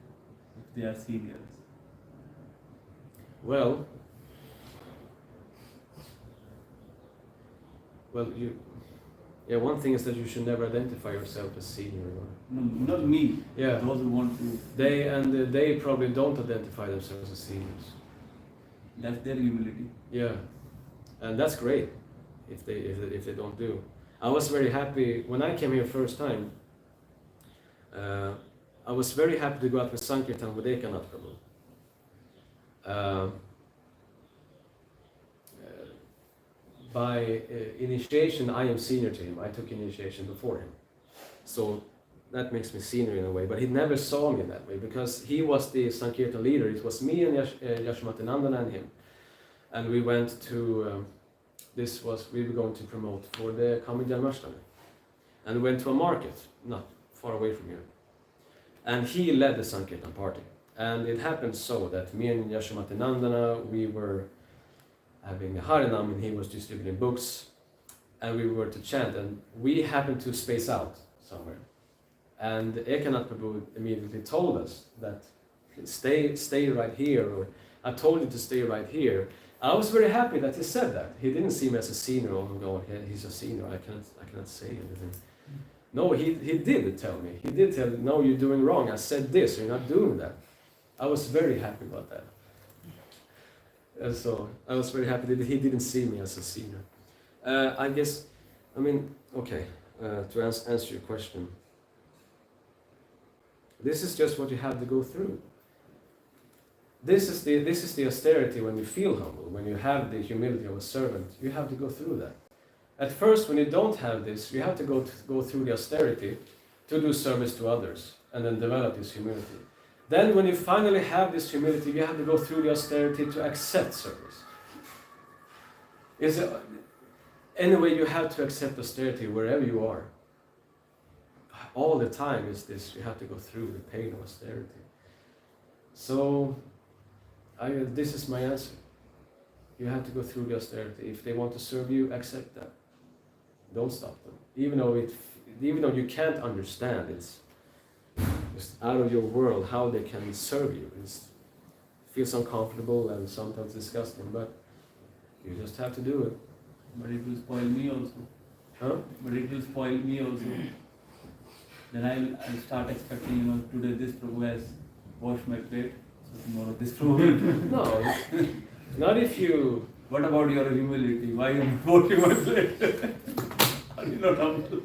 if they are seniors? Well, one thing is that you should never identify yourself as senior. No, not me. Yeah. Those who want to. They probably don't identify themselves as seniors. That's their humility. Yeah, and that's great if they don't do. I was very happy when I came here first time. I was very happy to go out with Sankirtan with Ekanath Prabhu. By initiation, I am senior to him. I took initiation before him, so that makes me senior in a way. But he never saw me that way because he was the Sankirtan leader. It was me and Yashomatinandana and him, and we went to. We were going to promote for the coming Janmashtami, and we went to a market not far away from here, and he led the Sankirtan party. And it happened so that me and Yashomatinandana, we were having a Harinam and he was distributing books, and we were to chant, and we happened to space out somewhere. And Ekanath Prabhu immediately told us that stay right here, or I told you to stay right here. I was very happy that he said that. He didn't see me as a senior, or go, he's a senior, I cannot say anything. No, he did tell me. He did tell me, no, you're doing wrong. I said this, you're not doing that. I was very happy about that. And so I was very happy that he didn't see me as a senior. To answer your question, this is just what you have to go through. This is the austerity when you feel humble, when you have the humility of a servant. You have to go through that. At first, when you don't have this, you have to go through the austerity to do service to others, and then develop this humility. Then when you finally have this humility, you have to go through the austerity to accept service. Anyway, you have to accept austerity wherever you are. All the time is this, you have to go through the pain of austerity. So, this is my answer. You have to go through the austerity. If they want to serve you, accept that. Don't stop them. Even though you can't understand, it's just out of your world how they can serve you. It feels uncomfortable and sometimes disgusting, but you just have to do it. But it will spoil me also. Huh? But it will spoil me also. Then I'll start expecting, today this Prabhu has washed my plate, so tomorrow this Prabhu. No, not if you... What about your humility? Why are you washing my plate? Are you not humble?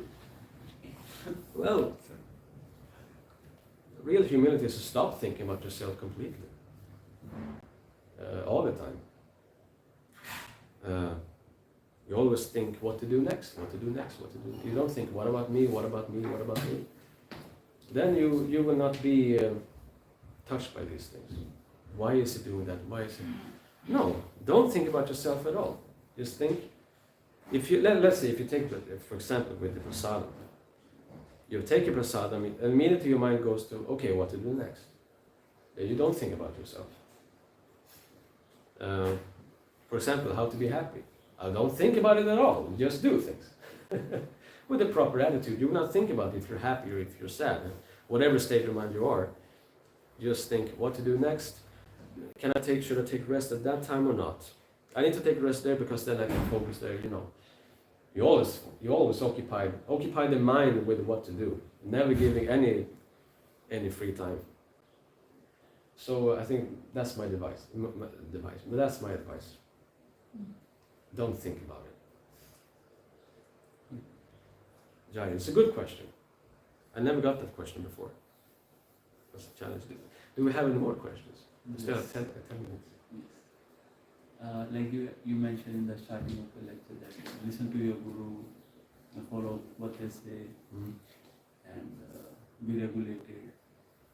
Well, real humility is to stop thinking about yourself completely. All the time. You always think what to do next, what to do next, what to do. You don't think, what about me, what about me, what about me? Then you will not be touched by these things. Why is he doing that? Why is he? No, don't think about yourself at all. Just think. If you let's say if you take, for example, with the prasadam, you take a prasadam, and immediately your mind goes to, okay, what to do next. You don't think about yourself. For example, how to be happy. I don't think about it at all. Just do things. With the proper attitude, you will not think about if you're happy or if you're sad. Whatever state of mind you are, just think what to do next. Should I take rest at that time or not? I need to take rest there because then I can focus there, you know. You always occupy the mind with what to do, never giving any free time. So I think that's my advice. But that's my advice. Don't think about it. Jai, it's a good question. I never got that question before. That's a challenge. Do we have any more questions? We still have 10 minutes. Like you mentioned in the starting of the lecture that listen to your guru, follow what they say, and be regulated.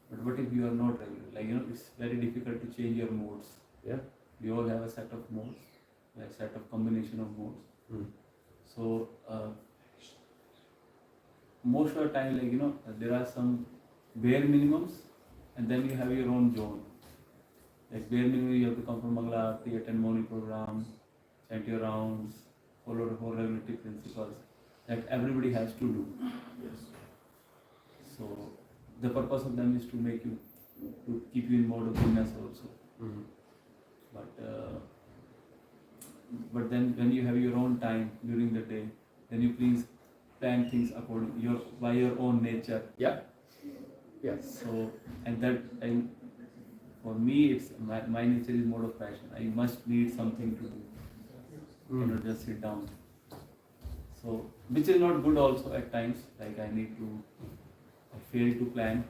But what if you are not regular? Like, you know, it's very difficult to change your modes. Yeah. We all have a set of modes, like a set of combination of modes. So most of the time, like, you know, there are some bare minimums, and then you have your own zone. Like bare minimum, you have to come from Mangala Aarti, attend morning program, chant your rounds, follow the whole regulatory principles that everybody has to do. Yes. So the purpose of them is to make you, to keep you in mode of goodness also. But then when you have your own time during the day, then you please plan things according by your own nature. Yeah. Yes. So for me, it's my nature is mode of passion. I must need something to do. I cannot just sit down. So which is not good also at times. Like I fail to plan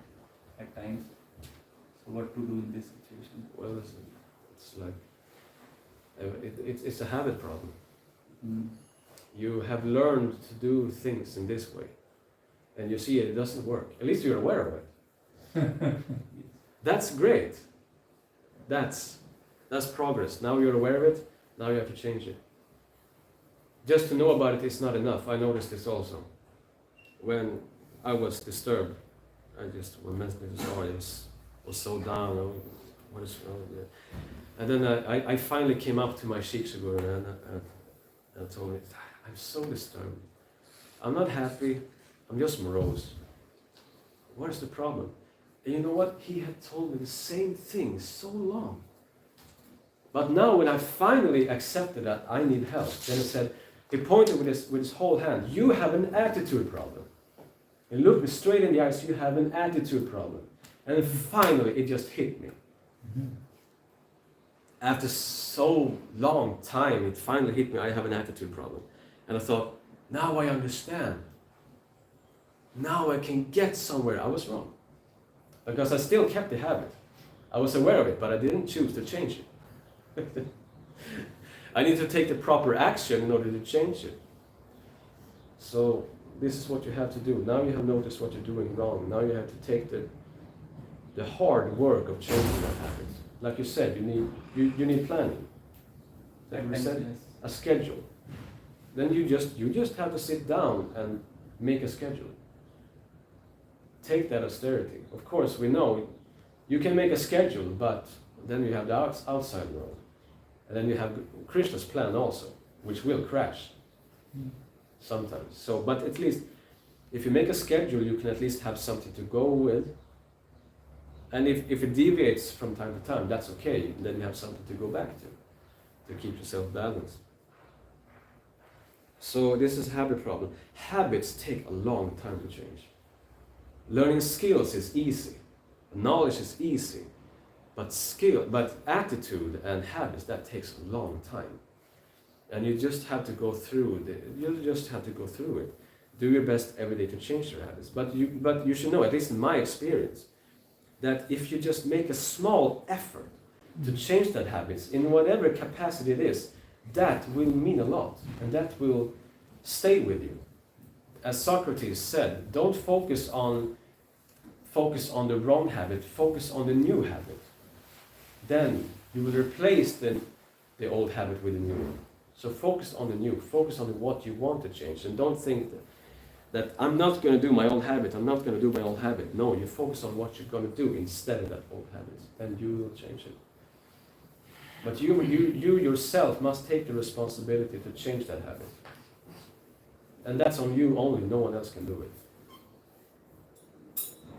at times. So what to do in this situation? Well, it's like it's a habit problem. You have learned to do things in this way, and you see it doesn't work. At least you're aware of it. That's great. That's progress. Now you're aware of it. Now you have to change it. Just to know about it is not enough. I noticed this also. When I was disturbed, when mentally disturbed, I was so down. What is wrong with it? And then I finally came up to my Shikshaguru and told me, I'm so disturbed. I'm not happy. I'm just morose. What is the problem? And you know what? He had told me the same thing so long. But now when I finally accepted that I need help, then he pointed with his whole hand, you have an attitude problem. He looked me straight in the eyes, you have an attitude problem. And then finally it just hit me. After so long time, it finally hit me, I have an attitude problem. And I thought, now I understand. Now I can get somewhere. I was wrong. Because I still kept the habit. I was aware of it, but I didn't choose to change it. I need to take the proper action in order to change it. So this is what you have to do. Now you have noticed what you're doing wrong. Now you have to take the hard work of changing that habit. Like you said, you need planning. Like we said, a schedule. Then you just have to sit down and make a schedule. Take that austerity. Of course, we know you can make a schedule, but then you have the outside world. And then you have Krishna's plan also, which will crash sometimes. So, but at least, if you make a schedule, you can at least have something to go with. And if it deviates from time to time, that's okay. Then you have something to go back to keep yourself balanced. So this is a habit problem. Habits take a long time to change. Learning skills is easy. Knowledge is easy. But attitude and habits, that takes a long time. And you just have to go through it. Do your best every day to change your habits. But you should know, at least in my experience, that if you just make a small effort to change that habits, in whatever capacity it is, that will mean a lot. And that will stay with you. As Socrates said, don't focus on the wrong habit, focus on the new habit. Then you will replace the the old habit with the new one. So focus on the new, focus on what you want to change, and don't think that I'm not going to do my old habit, I'm not going to do my old habit. No, you focus on what you're going to do instead of that old habit, and you will change it. But you yourself must take the responsibility to change that habit. And that's on you only, no one else can do it.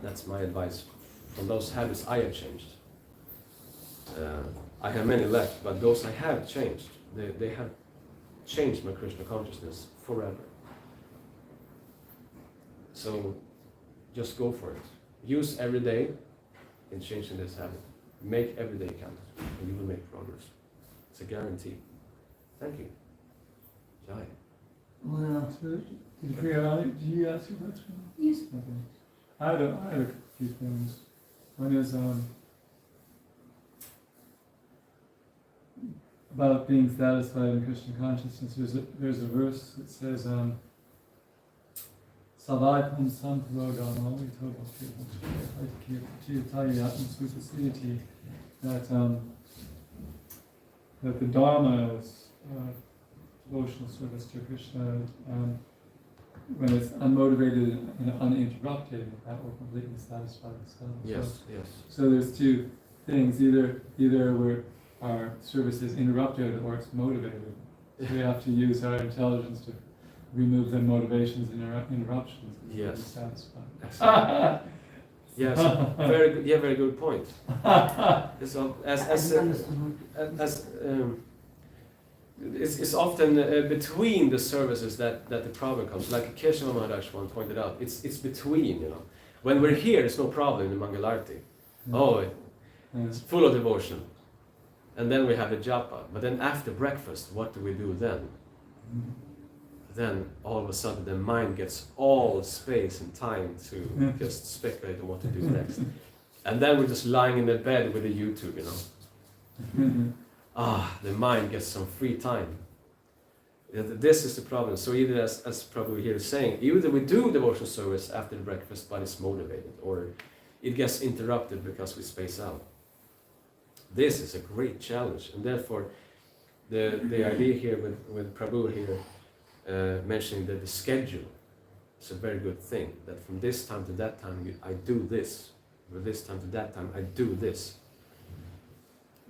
That's my advice from those habits I have changed. I have many left, but those I have changed, they have changed my Krishna consciousness forever. So just go for it. Use every day in changing this habit. Make every day count, and you will make progress. It's a guarantee. Thank you. Jai. Well, so, Priya, do you ask your question? Yes. Okay. I had a few things. One is about being satisfied in Krishna consciousness. There's a verse that says, Savaitam Samprodama that the Dharma is devotional service to Krishna when it's unmotivated and uninterrupted, that will completely satisfy the self. Yes, yes. So there's two things, either our service is interrupted or it's motivated. We have to use our intelligence to remove the motivations and interruptions. Yes. To be satisfied. Excellent. Yes, very good. Yeah, very good point. So, it's often between the services that the problem comes. Like Krishna Maharaj one pointed out, it's between. You know, when we're here, it's no problem in the Mangalarti. Oh, it's full of devotion, and then we have the japa. But then after breakfast, what do we do then? Then all of a sudden the mind gets all space and time to just speculate on what to do next. And then we're just lying in the bed with the YouTube, you know. The mind gets some free time. This is the problem. So either as Prabhu here is saying, either we do devotional service after the breakfast but it's motivated, or it gets interrupted because we space out. This is a great challenge, and therefore the idea here with Prabhu here mentioning that the schedule is a very good thing, that from this time to that time I do this, from this time to that time I do this.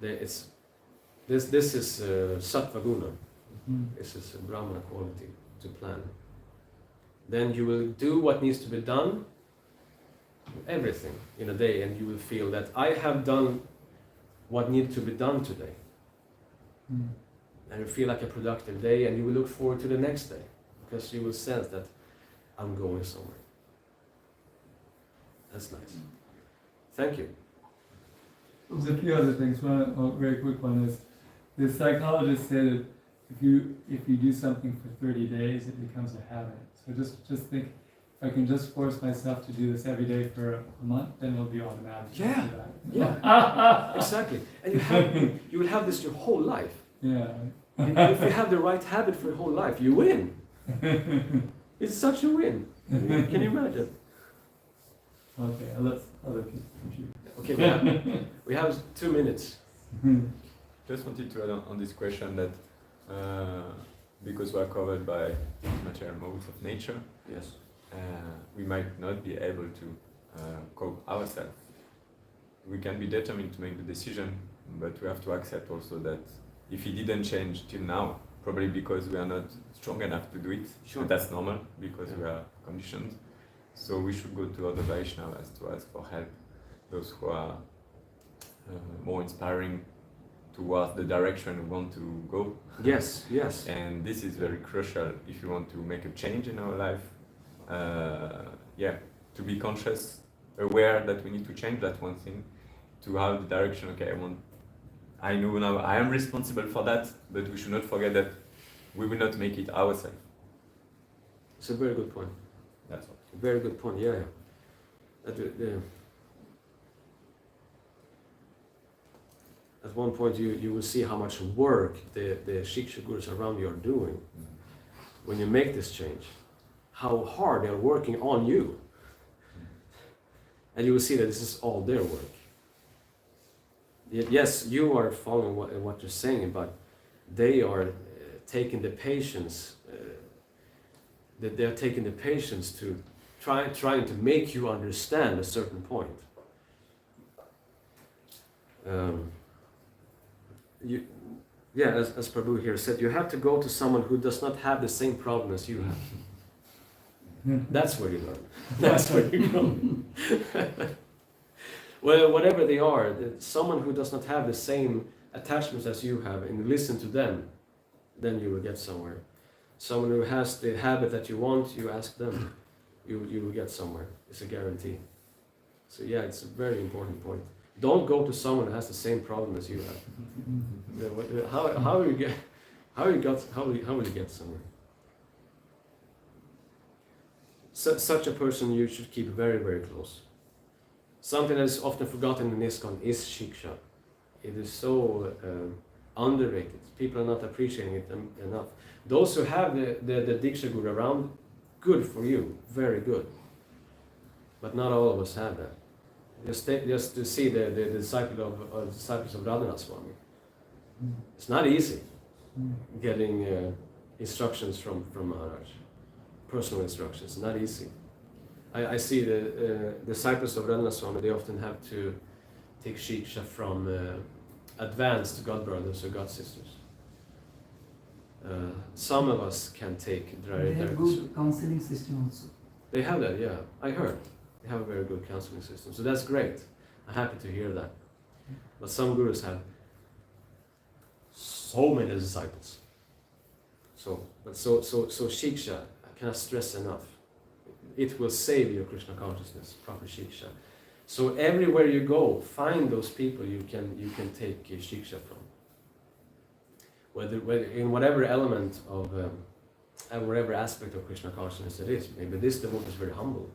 This is sattva guna. This is a brahmana quality to plan. Then you will do what needs to be done, everything in a day, and you will feel that I have done what needs to be done today. And you feel like a productive day, and you will look forward to the next day, because you will sense that I'm going somewhere. That's nice. Thank you. There's a few other things. One very quick one is, the psychologist said if you do something for 30 days, it becomes a habit. So just think, if I can just force myself to do this every day for a month, then it'll be automatic. Yeah, yeah, exactly. And you will have this your whole life. Yeah. And if you have the right habit for your whole life, you win. It's such a win. Can you imagine? Okay, let's other people. Okay, we have 2 minutes. Just wanted to add on this question that because we are covered by material modes of nature, Yes. We might not be able to cope ourselves. We can be determined to make the decision, but we have to accept also that if he didn't change till now, probably because we are not strong enough to do it. Sure. But that's normal because we are conditioned. So we should go to other Vaishnavas to ask for help. Those who are more inspiring towards the direction we want to go. Yes, yes. And this is very crucial if you want to make a change in our life. To be conscious, aware that we need to change that one thing, to have the direction, okay, I know now I am responsible for that, but we should not forget that we will not make it ourselves. It's a very good point. That's all. Very good point, yeah. At one point you will see how much work the Shiksha Gurus around you are doing when you make this change. How hard they are working on you. And you will see that this is all their work. Yes, you are following what you're saying, but they are taking the patience, that they're taking the patience to trying to make you understand a certain point. As Prabhu here said, you have to go to someone who does not have the same problem as you have. That's where you learn. That's where you grow. Well, whatever they are, someone who does not have the same attachments as you have, and listen to them, then you will get somewhere. Someone who has the habit that you want, you ask them, you will get somewhere. It's a guarantee. So yeah, it's a very important point. Don't go to someone who has the same problem as you have. How will you get somewhere? Such a person you should keep very, very close. Something that is often forgotten in ISKCON is shiksha. It is so underrated. People are not appreciating it enough. Those who have the Diksha Guru around, good for you, very good. But not all of us have that. Just to see the disciples of Radha Swami. It's not easy getting instructions from Maharaj. Personal instructions, not easy. I see the disciples of Radha Swami, they often have to take shiksha from advanced God brothers or God sisters. Some of us can take They have good counseling system also. They have that, yeah. I heard. They have a very good counseling system. So that's great. I'm happy to hear that. But some gurus have so many disciples. So shiksha, I cannot stress enough. It will save your Krishna consciousness, proper shiksha. So everywhere you go, find those people you can take shiksha from. Whether in whatever element of and whatever aspect of Krishna consciousness it is. Maybe this devotee is very humble.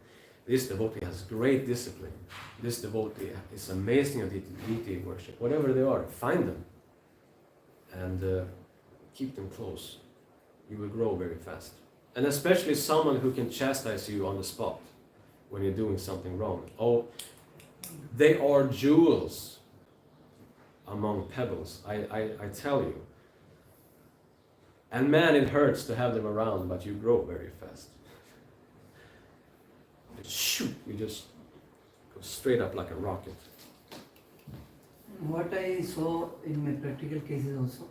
This devotee has great discipline. This devotee is amazing at deity worship. Whatever they are, find them and keep them close. You will grow very fast. And especially someone who can chastise you on the spot when you're doing something wrong. Oh, they are jewels among pebbles, I tell you. And man, it hurts to have them around, but you grow very fast. Shoot, you just go straight up like a rocket. What I saw in my practical cases also,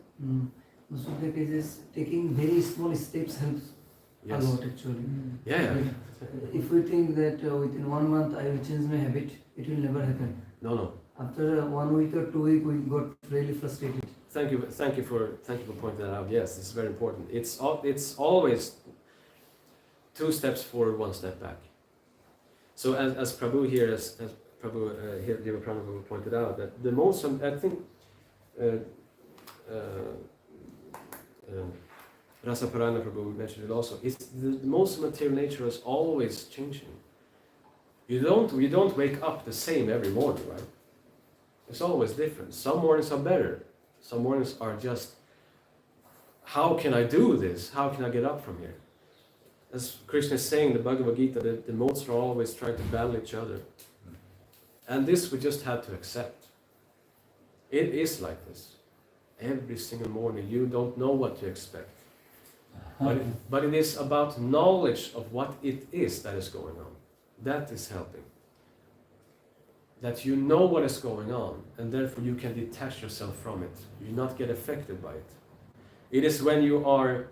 most of the cases taking very small steps helps Yes. a lot actually. Yeah. If we think that within 1 month I will change my habit, it will never happen. No. After 1 week or 2 weeks, we got really frustrated. Thank you for pointing that out. Yes, it's very important. It's always 2 steps forward, 1 step back. So as Prabhu here, as Prabhu here, Deva Prabhu pointed out, that the most, I think, Rasa Parana Prabhu mentioned it also. It's the most material nature is always changing. You don't wake up the same every morning, right? It's always different. Some mornings are better. Some mornings are just, how can I do this? How can I get up from here? As Krishna is saying in the Bhagavad Gita, the modes are always trying to battle each other. And this we just have to accept. It is like this. Every single morning you don't know what to expect. But it is about knowledge of what it is that is going on. That is helping. That you know what is going on, and therefore you can detach yourself from it. You not get affected by it. It is when you are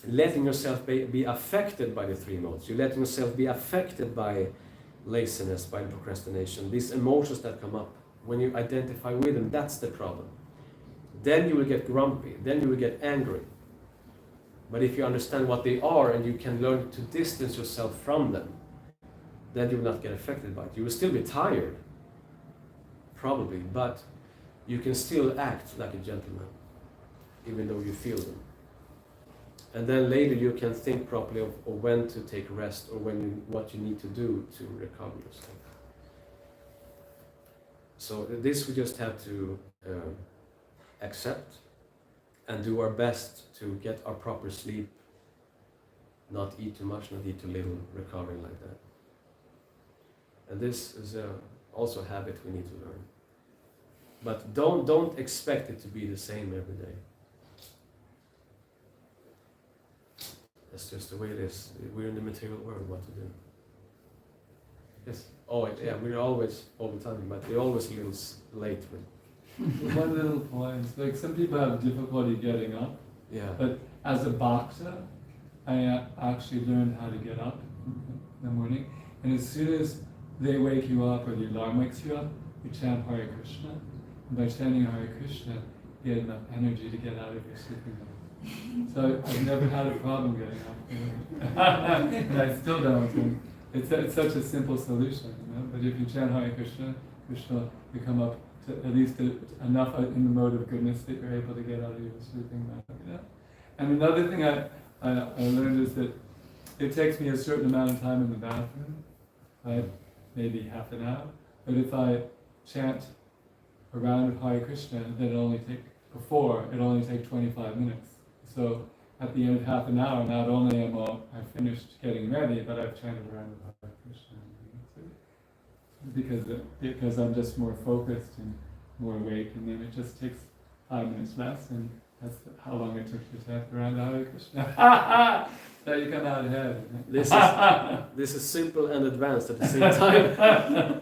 letting yourself be affected by the 3 modes. You're letting yourself be affected by laziness, by procrastination, these emotions that come up. When you identify with them, that's the problem. Then you will get grumpy, then you will get angry. But if you understand what they are and you can learn to distance yourself from them, then you will not get affected by it. You will still be tired, probably, but you can still act like a gentleman, even though you feel them. And then later you can think properly of when to take rest or what you need to do to recover yourself. So this we just have to accept and do our best to get our proper sleep, not eat too much, not eat too little, recovering like that. And this is also a habit we need to learn. But don't expect it to be the same every day. That's just the way it is. We're in the material world. What to do? Yes. Oh, yeah. We're always all the time, but we're always a little late with. One little point, like some people have difficulty getting up, Yeah. but as a boxer, I actually learned how to get up in the morning, and as soon as they wake you up or the alarm wakes you up, you chant Hare Krishna, and by chanting Hare Krishna, you get enough energy to get out of your sleeping mode. So I've never had a problem getting up, and I still don't. And it's such a simple solution, you know. But if you chant Hare Krishna, Krishna, you come up to at least enough in the mode of goodness that you're able to get out of your sleeping mode. You know? And another thing I learned is that it takes me a certain amount of time in the bathroom, like maybe half an hour. But if I chant a round of Hare Krishna, then it only take 25 minutes. So at the end of half an hour, not only I've finished getting ready, but I've chanted a round of Hare Krishna. Because I'm just more focused and more awake, and then it just takes 5 minutes less, and that's how long it took to chant around Hare Krishna. So you come out ahead. This is simple and advanced at the same time.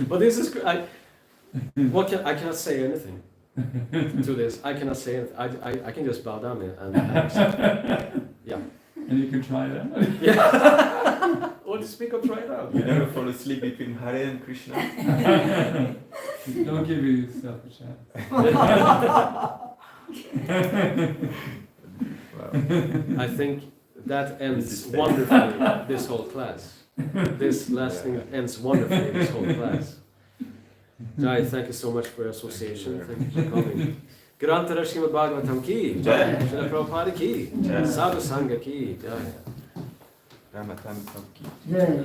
But this is I cannot say anything to this. I cannot say anything. I can just bow down and yeah. And you can try it out. Yeah. Or to speak or try it out. You never fall asleep between Hare and Krishna. Don't give yourself a chance. Wow. I think that ends wonderfully this whole class. This last thing ends wonderfully this whole class. Jai, thank you so much for your association. Thank you for coming. Grantara Srimad Bhagavatam ki Jai. Srila Prabhupada ki Jai. Sadhu Sangha ki Jai. Rama ki. Yeah.